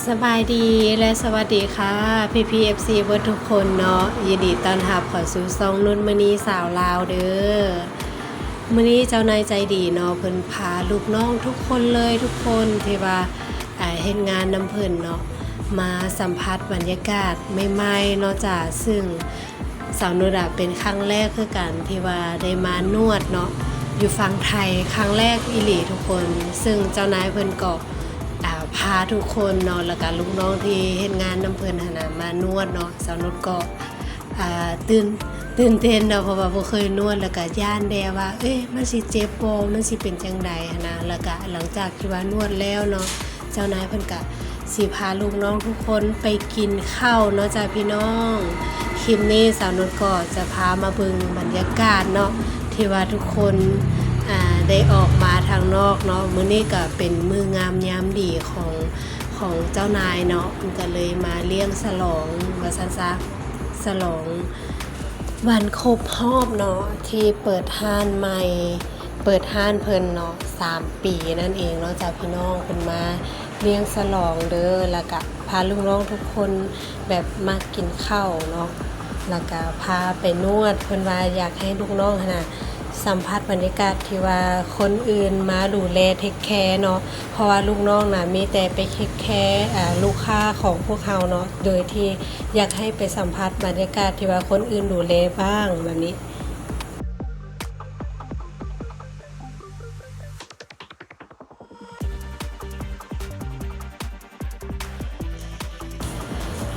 สบายดีและสวัสดีค่ะพี่เบิร์ดทุกคนเนาะยินดีต้อนรับเขอสู่ซองนุ่นมณีสาวลาวเด้อมื้อนี้เจ้านายใจดีเนาะเพิ่นพาลูกน้องทุกคนเลยทุกคนที่ว่าเฮ็ดงานนำเพิ่นเนาะมาสัมผัสบรรยากาศใหม่ๆเนาะจ้ะซึ่งสาวนุชเป็นครั้งแรกคือกันที่ว่าได้มานวดเนาะอยู่ฝั่งไทยครั้งแรกอีหลีทุกคนซึ่งเจ้านายเพิ่นก็พาทุกคนเนาะแล้วก็ลูกน้องที่เฮ็ดงานนำเพิ่นหั่นน่ะมานวดเนาะสาวนุชก็ตื่นเต้นเนาะเพราะว่าบ่เคยนวดแล้วก็ย่านแดว่าเอ๊ะมันสิเจ็บบ่มันสิเป็นจังใดหั่นนะแล้วก็หลังจากที่ว่านวดแล้วเนาะเจ้านายเพิ่นก็สิพาลูกน้องทุกคนไปกินข้าวเนาะจ้ะพี่น้องคลิปนี้สาวนุชก็จะพามาเบิ่งบรรยากาศเนาะที่ว่าทุกคนได้ออกมาทางนอกเนาะมื้อนี้ก็เป็นมื้องามยามดีของเจ้านายเนาะมันก็เลยมาเลี้ยงฉลองว่าซั่นซะฉลองวันครบรอบเนาะที่เปิดห้านใหม่เปิดห้านเพิ่นเนาะ3 ปีนั่นเองเนาะจ้ะพี่น้องเพิ่นมาเลี้ยงฉลองเด้อแล้วก็พาลูกน้องทุกคนแบบมากินข้าวเนาะแล้วก็พาไปนวดเพิ่นว่าอยากให้ลูกน้องน่ะสัมผัสบรรยากาศที่ว่าคนอื่นมาดูแลเทคแคร์เนาะเพราะว่าลูกน้องน่ะมีแต่ไปเทคแคร์ลูกค้าของพวกเฮาเนาะโดยที่อยากให้ไปสัมผัสบรรยากาศที่ว่าคนอื่นดูแลบ้างแบบนี้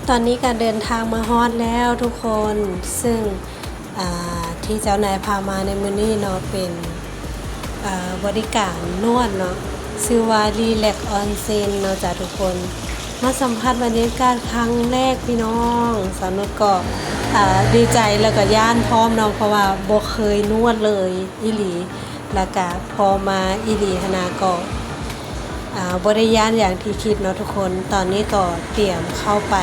ตอนนี้การเดินทางมาฮอดแล้วทุกคนซึ่งที่เจ้านายพามาในมื้อนี้เนาะเป็นบริการนวดเนาะชื่อว่ารีแลกออนเซ็นเนาะจ้ะทุกคนมาสัมผัสบรรยากาศครั้งแรกพี่น้องสาวนุชก็ดีใจแล้วก็ย่านพร้อมเนาะเพราะว่าบ่เคยนวดเลยอีหลีแล้วก็พอมาอีหลีธนาก็บ่ได้ย่านอย่างที่คิดเนาะทุกคนตอนนี้ก็เตรียมเข้าไป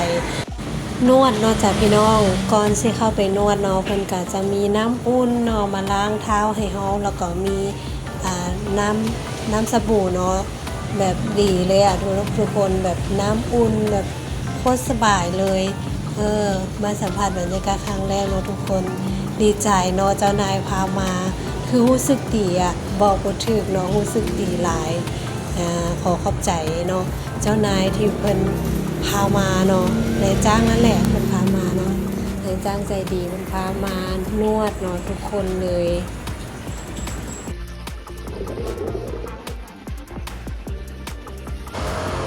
นวดเนาะจ้ะพี่น้องก่อนสิเข้าไปนวดเนาะเพิ่นก็จะมีน้ำอุ่นเนาะมาล้างเท้าให้เฮาแล้วก็มีน้ำสบู่เนาะแบบดีเลยทุกคนแบบน้ำอุ่นแบบโคตรสบายเลยมาสัมผัสบรรยากาศครั้งแรกเนาะทุกคนดีใจเนาะเจ้านายพามาคือรู้สึกดีบอกบ่ถูกเนาะรู้สึกดีหลายขอขอบใจเนาะเจ้านายที่เพิ่นพามาเนาะนายจ้างนั่นแหละเพิ่นพามาเนาะนายจ้างใจดีเพิ่นพามานวดเนาะทุกคนเลย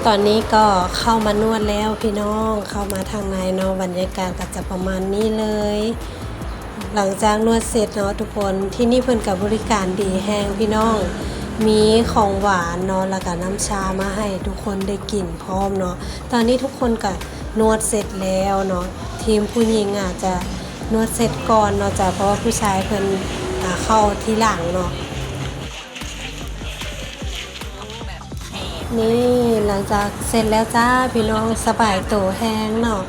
ตอนนี้ก็เข้ามานวดแล้วพี่น้องเข้ามาทางในเนาะบรรยากาศก็จะประมาณนี้เลยหลังจากนวดเสร็จเนาะทุกคนที่นี่เพิ่นกับบริการดีแฮงพี่น้องมีของหวานเนาะแล้วก็น้ำชามาให้ทุกคนได้กินพร้อมเนาะตอนนี้ทุกคนก็นวดเสร็จแล้วเนาะทีมผู้หญิงอาจจะนวดเสร็จก่อนเนาะจ้ะเพราะว่าผู้ชายเพิ่นเข้าทีหลังเนาะนี่หลังจากเสร็จแล้วจ้าพี่น้องสบายตัวแห้งเนาะ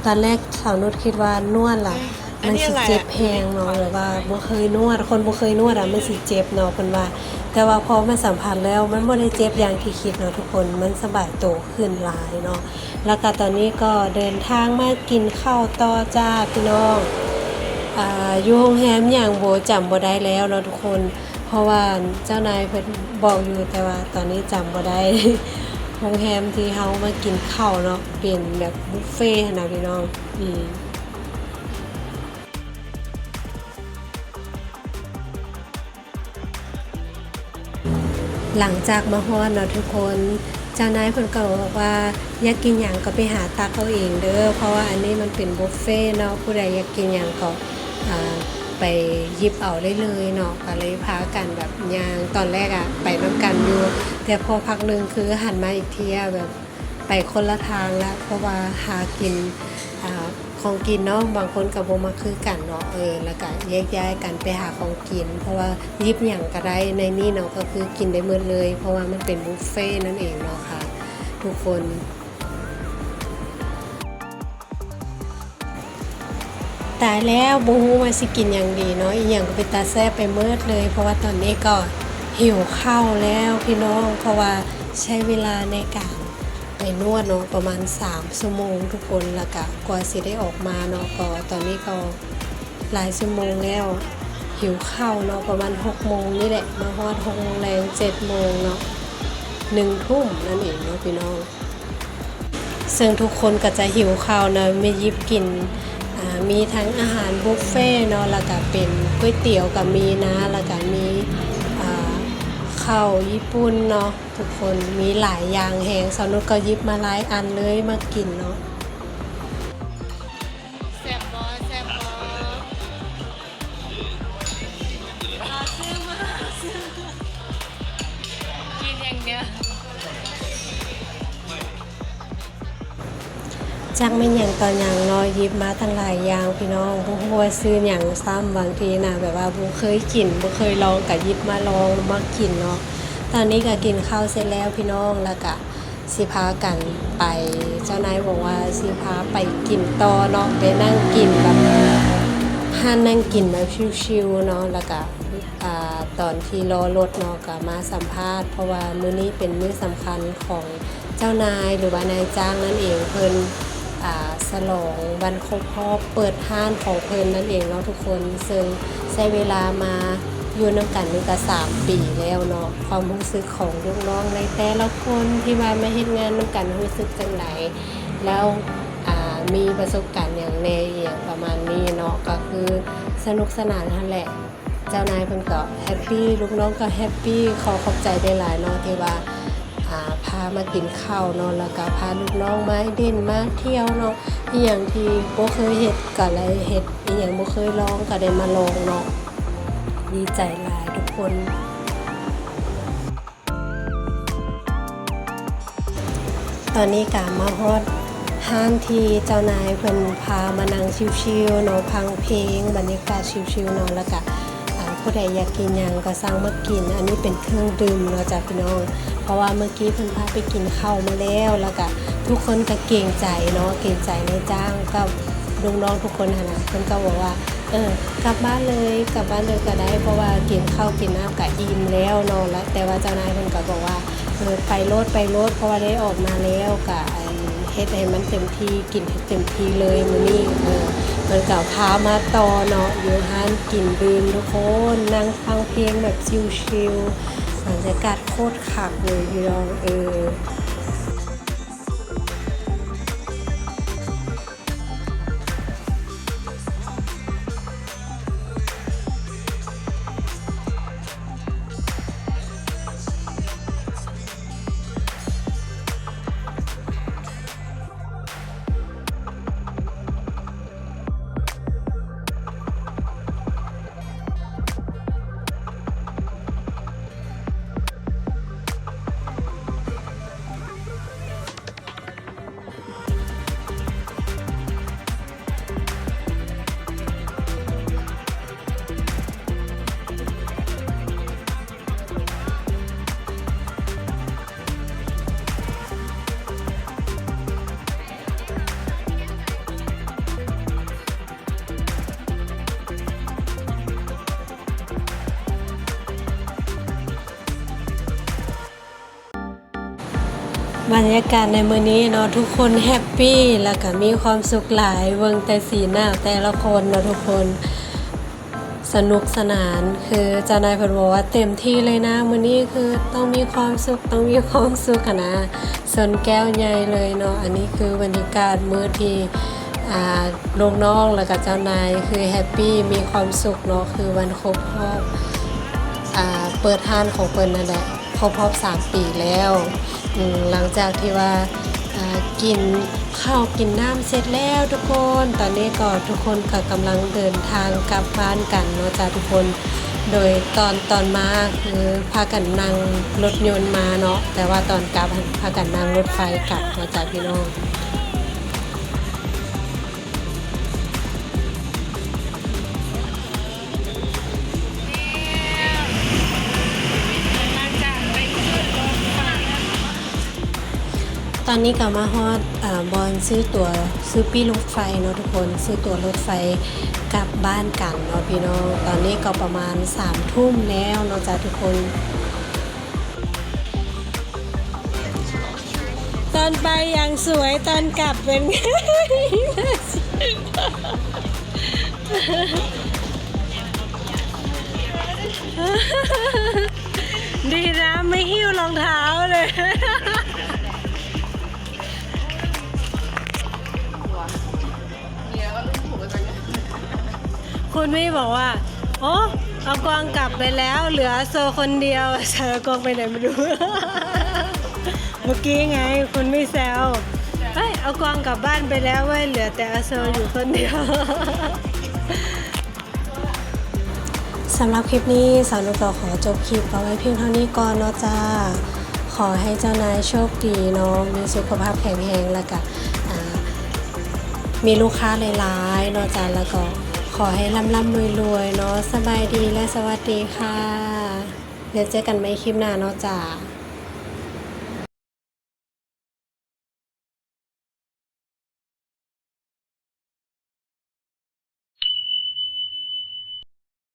ตอนแรกสาวนุชคิดว่านวดล่ะมันสิเจ็บแห้งเนาะหรือว่าบ่เคยนวดคนบ่เคยนวดมันสิเจ็บเนาะเพิ่นว่าแต่ว่าพอมาสัมผัสแล้วมันบ่ได้เจ็บอย่างที่คิดเนาะทุกคนมันสบายตัวขึ้นหลายเนาะแล้วก็ตอนนี้ก็เดินทางมากินข้าวต่อจ้าพี่น้องอยู่โรงแรมอย่างโบจำบ่ได้แล้วเนาะทุกคนเพราะว่าเจ้านายเพิ่นบอกอยู่แต่ว่าตอนนี้จำบ่ได้ โรงแรมที่เฮามากินข้าวเนาะเป็นแบบบุฟเฟ่ต์นะพี่น้องหลังจากมาฮอดเนาะทุกคนเจ้านายเพิ่นก็บอกว่าอยากกินหยังก็ไปหาตักเอาเองเด้อเพราะว่าอันนี้มันเป็นบุฟเฟ่ต์เนาะผู้ใดอยากกินหยังก็ไปหยิบเอาได้เลยเนาะก็เลยพากันแบบย่างตอนแรกไปนำกันอยู่แต่พอพักนึงคือหันมาอีกทีแบบไปคนละทางแล้วเพราะว่าหากินของกินเนาะบางคนก็บ่มาคือกันเนาะแล้วก็แยกย้ายกันไปหาของกินเพราะว่าหยิบหยังก็ได้ในนี้เนาะก็คือกินได้หมดเลยเพราะว่ามันเป็นบุฟเฟ่ต์นั่นเองเนาะค่ะทุกคนตายแล้วบ่ฮู้ว่าสิกินหยังดีเนาะอีหยังก็เป็นตาแซ่บไปหมดเลยเพราะว่าตอนนี้ก็หิวข้าวแล้วพี่น้องเพราะว่าใช้เวลาในการ ไปนวดเนาะประมาณ3ชั่วโมงทุกคนแล้วก็กว่าสิได้ออกมาเนาะก็ตอนนี้ก็หลายชั่วโมงแล้วหิวข้าวเนาะประมาณ6โมงนี่แหละมาฮอด6โมงแรง7โมงเนาะ1ทุ่มนั่นเองเนาะพี่น้องซึ่งทุกคนก็จะหิวข้าวนะไม่ยิบกินมีทั้งอาหารบุฟเฟ่เนาะแล้วก็เป็นก๋วยเตี๋ยวก็มีนะแล้วก็มีข้าวญี่ปุ่นเนาะทุกคนมีหลายอย่างแหงสาวนุชก็ยิบมาหลายอันเลยมากินเนาะแซ่บบอแซ่บบอซื้อมากินอย่างเดียวจักไม่อย่างตอนอย่างน้อยยิบมาทั้งหลายอย่างพี่น้องบ่ฮู้ว่าซื้อหยังซ้ำบางทีนะแบบว่าบ่เคยกินบ่เคยลองก็ยิบมาลองมากินเนาะตอนนี้ก็กินข้าวเสร็จแล้วพี่น้องแล้วก็สิพากันไปเจ้านายบอกว่าสิพาไปกินต่อเนาะไปนั่งกินแบบห้านนั่งกินแบบชิวๆเนาะแล้วก็ตอนที่รอรถเนาะก็มาสัมภาษณ์เพราะว่ามื้อนี้เป็นมื้อสำคัญของเจ้านายหรือว่านายจ้างนั่นเองเพิ่นฉลองวันครบรอบเปิดห้านของเพิ่นนั่นเองเนาะทุกคนซึ่งใช้เวลามาอยู่นำกันนี่ก็3ปีแล้วเนาะความรู้สึกของลูกน้องในแต่ละคนที่มาเฮ็ดงานนำกันรู้สึกจังไดแล้วมีประสบการณ์อย่างแน่อย่างประมาณนี้เนาะก็คือสนุกสนานนั่นแหละเจ้านายเพิ่นก็แฮปปี้ลูกน้องก็แฮปปี้ขอขอบใจได้หลายเนาะที่ว่าพามากินข้าวเนาะแล้วก็พาลูกน้องมาเด่นมาเที่ยวเนาะอีหยังที่บ่เคยเฮ็ดก็เลยเฮ็ดอีหยังบ่เคยลองก็ได้มาลองเนาะดีใจหลายทุกคนตอนนี้ก็มาฮอดห้างที่เจ้านายเพิ่นพามานั่งชิลๆเนาะฟังเพลงบรรยากาศชิลๆเนาะแล้วก็ผู้ใดอยากกินหยังก็สั่งมากินอันนี้เป็นเครื่องดื่มเนาะจ้ะพี่น้องเพราะว่าเมื่อกี้เพิ่นพาไปกินข้าวมาแล้วก็ทุกคนก็เกรงใจเนาะเกรงใจนายจ้างก็ลูกน้องทุกคนหั่นน่ะเพิ่นก็บอกว่ากลับบ้านเลยก็ได้เพราะว่ากินข้าวกินน้ำก็อิ่มแล้วเนาะแล้วแต่ว่าเจ้านายเพิ่นก็บอกว่าไปโลดเพราะว่าได้ออกมาแล้วก็เฮ็ดให้มันเต็มที่กินให้เต็มที่เลยมื้อนี้มันก็พามาต่อเนาะอยู่ร้านกินดื่มทุกคนนั่งฟังเพลงแบบชิลๆบรรยากาศโคตรคักเลยพี่น้องบรรยากาศในมื้อนี้เนาะทุกคนแฮปปี้แล้วก็มีความสุขหลายเบิ่งแต่สีหน้าแต่ละคนเนาะทุกคนสนุกสนานคือเจ้านายเพิ่นบอกว่าเต็มที่เลยนะมื้อนี้คือต้องมีความสุขอะนะส่วนแก้วใหญ่เลยเนาะอันนี้คือบรรยากาศมื้อที่ลูกน้องแล้วก็เจ้านายคือแฮปปี้มีความสุขเนาะคือวันครบรอบเปิดห้านของเพิ่นนั่นแหละครบรอบ3ปีแล้วหลังจากที่ว่ากินข้าวกินน้ำเสร็จแล้วทุกคนตอนนี้ก็ทุกคนก็กำลังเดินทางกลับบ้านกันเนาะจ้ะทุกคนโดยตอนมาคือพากันนั่งรถยนต์มาเนาะแต่ว่าตอนกลับพากันนั่งรถไฟกลับเนาะจ้ะพี่น้องตอนนี้ก็มาฮอดบอลซื้อปี้รถไฟเนาะทุกคนซื้อตั๋วรถไฟกลับบ้านกันเนาะพี่น้องตอนนี้ก็ประมาณ3 ทุ่มแล้วเนาะจ้ะทุกคนตอ อนไปอย่างสวยตอนกลับเป็นไง ดีนะไม่หิ้วรองเท้าเลย คุณมี่บอกว่าโอ้เอากวางกลับไปแล้วเหลือโซคนเดียวเธอกวางไปไหนไม่รู้ เมื่อกี้ไงคุณไม่แซวเฮ้ยเอากวางกลับบ้านไปแล้วเว้ยเหลือแต่อาโซอยู่คนเดียว สำหรับคลิปนี้สาวนุกก็ขอจบคลิปเอาไว้เพียงเท่านี้ก่อนเนาะจ้าขอให้เจ้านายโชคดีเนาะมีสุขภาพแข็งแรงแล้วก็มีลูกค้าหลายๆเนาะจ้าแล้วก็ขอให้ร่ำรวยๆเนาะสบายดีและสวัสดีค่ะเดี๋ยวเจอกันใหม่คลิปหน้าเนาะจ้า